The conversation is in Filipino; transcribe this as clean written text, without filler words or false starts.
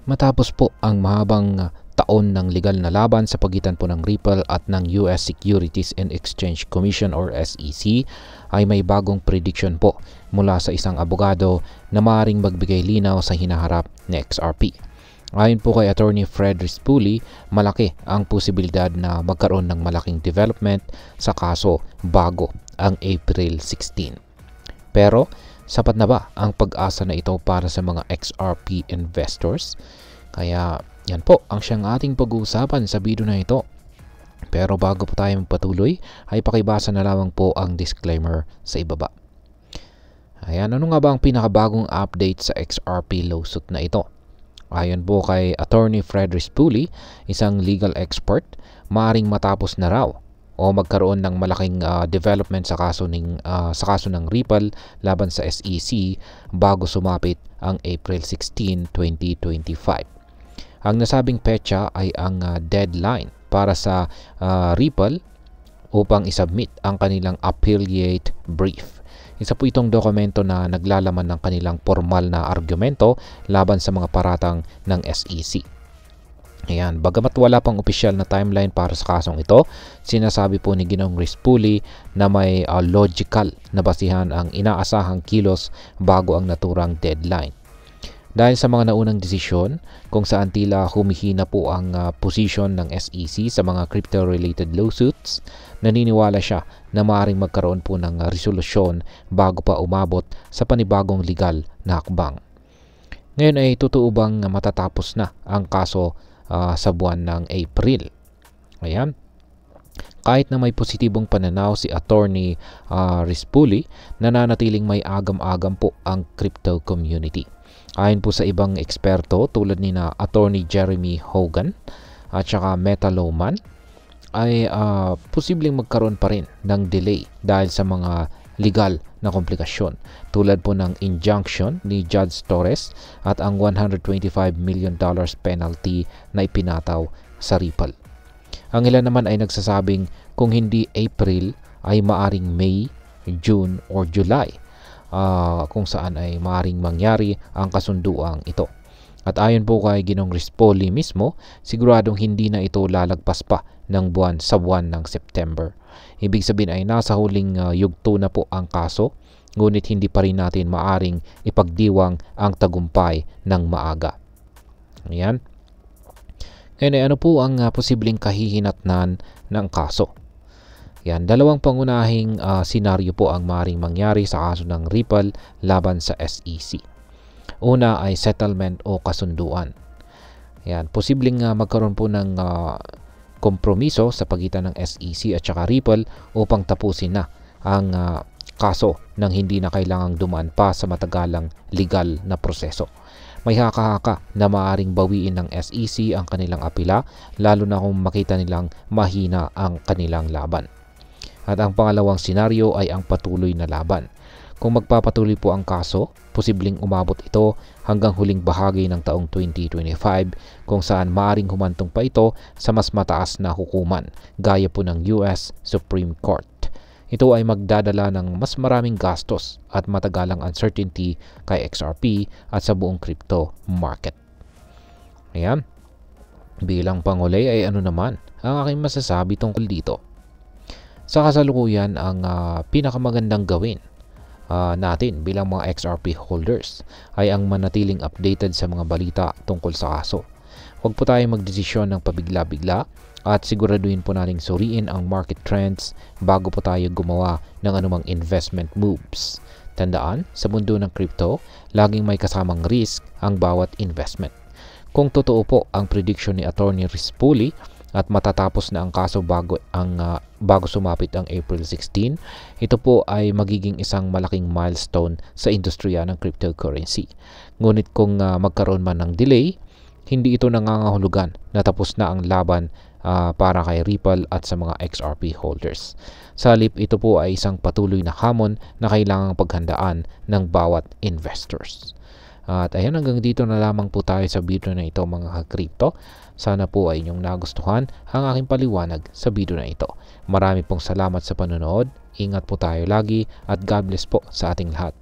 Matapos po ang mahabang taon ng legal na laban sa pagitan po ng Ripple at ng US Securities and Exchange Commission or SEC, ay may bagong prediction po mula sa isang abogado na maaaring magbigay linaw sa hinaharap ni XRP. Ayon po kay Attorney Fred Rispoli, malaki ang posibilidad na magkaroon ng malaking development sa kaso bago ang April 16. Pero sapat na ba ang pag-asa na ito para sa mga XRP investors? Kaya yan po ang siyang ating pag-uusapan sa video na ito. Pero bago po tayo magpatuloy, ay pakibasa na lamang po ang disclaimer sa ibaba. Ayan, ano nga ba ang pinakabagong update sa XRP lawsuit na ito? Ayon po kay Attorney Fred Rispoli, isang legal expert, maaaring matapos na raw o magkaroon ng malaking development sa kaso ng Ripple laban sa SEC bago sumapit ang April 16, 2025. Ang nasabing petsa ay ang deadline para sa Ripple upang isubmit ang kanilang affiliate brief. Isa po itong dokumento na naglalaman ng kanilang formal na argumento laban sa mga paratang ng SEC. Ayan, bagamat wala pang opisyal na timeline para sa kasong ito, sinasabi po ni Ginoong Rispoli na may logical na basihan ang inaasahang kilos bago ang naturang deadline. Dahil sa mga naunang desisyon kung saan tila humihina po ang posisyon ng SEC sa mga crypto-related lawsuits, naniniwala siya na maaaring magkaroon po ng resolusyon bago pa umabot sa panibagong legal na hakbang. Ngayon ay totoo bang matatapos na ang kaso sa buwan ng April? Ayan. Kahit na may positibong pananaw si Attorney Rispoli, nananatiling may agam-agam po ang crypto community. Ayon po sa ibang eksperto tulad ni na Attorney Jeremy Hogan at saka Meta Lowman, ay posibleng magkaroon pa rin ng delay dahil sa mga legal na komplikasyon tulad po ng injunction ni Judge Torres at ang $125 million penalty na ipinataw sa Ripple. Ang ilan naman ay nagsasabing kung hindi April ay maaring May, June or July kung saan ay maaring mangyari ang kasunduang ito. At ayon po kay Ginoong Rispoli mismo, siguradong hindi na ito lalagpas pa ng buwan ng September. Ibig sabihin ay nasa huling yugto na po ang kaso, ngunit hindi pa rin natin maaring ipagdiwang ang tagumpay ng maaga. Ayan. Ngayon ay ano po ang posibleng kahihinatnan ng kaso? Yan, dalawang pangunahing senaryo po ang maaaring mangyari sa kaso ng Ripple laban sa SEC. Una ay settlement o kasunduan. Yan, posibleng magkaroon po ng kompromiso sa pagitan ng SEC at saka Ripple upang tapusin na ang kaso nang hindi na kailangang dumaan pa sa matagalang legal na proseso. May haka-haka na maaaring bawiin ng SEC ang kanilang apela, lalo na kung makita nilang mahina ang kanilang laban. At ang pangalawang senaryo ay ang patuloy na laban. Kung magpapatuloy po ang kaso, posibleng umabot ito hanggang huling bahagi ng taong 2025 kung saan maaring humantong pa ito sa mas mataas na hukuman gaya po ng US Supreme Court. Ito ay magdadala ng mas maraming gastos at matagalang uncertainty kay XRP at sa buong crypto market. Ayan. Bilang panghuli ay ano naman ang aking masasabi tungkol dito? Sa kasalukuyan, ang pinakamagandang gawin natin bilang mga XRP holders ay ang manatiling updated sa mga balita tungkol sa kaso. Huwag po tayong magdesisyon ng pabigla-bigla at siguraduhin po nating suriin ang market trends bago po tayo gumawa ng anumang investment moves. Tandaan, sa mundo ng crypto, laging may kasamang risk ang bawat investment. Kung totoo po ang prediction ni Attorney Rispoli at matatapos na ang kaso bago sumapit ang April 16, ito po ay magiging isang malaking milestone sa industriya ng cryptocurrency. Ngunit kung magkaroon man ng delay, hindi ito nangangahulugan na tapos na ang laban para kay Ripple at sa mga XRP holders. Sa halip, ito po ay isang patuloy na hamon na kailangang paghandaan ng bawat investors. At ayan, hanggang dito na lamang po tayo sa video na ito mga ka-crypto. Sana po ay inyong nagustuhan ang aking paliwanag sa video na ito. Marami pong salamat sa panonood. Ingat po tayo lagi at God bless po sa ating lahat.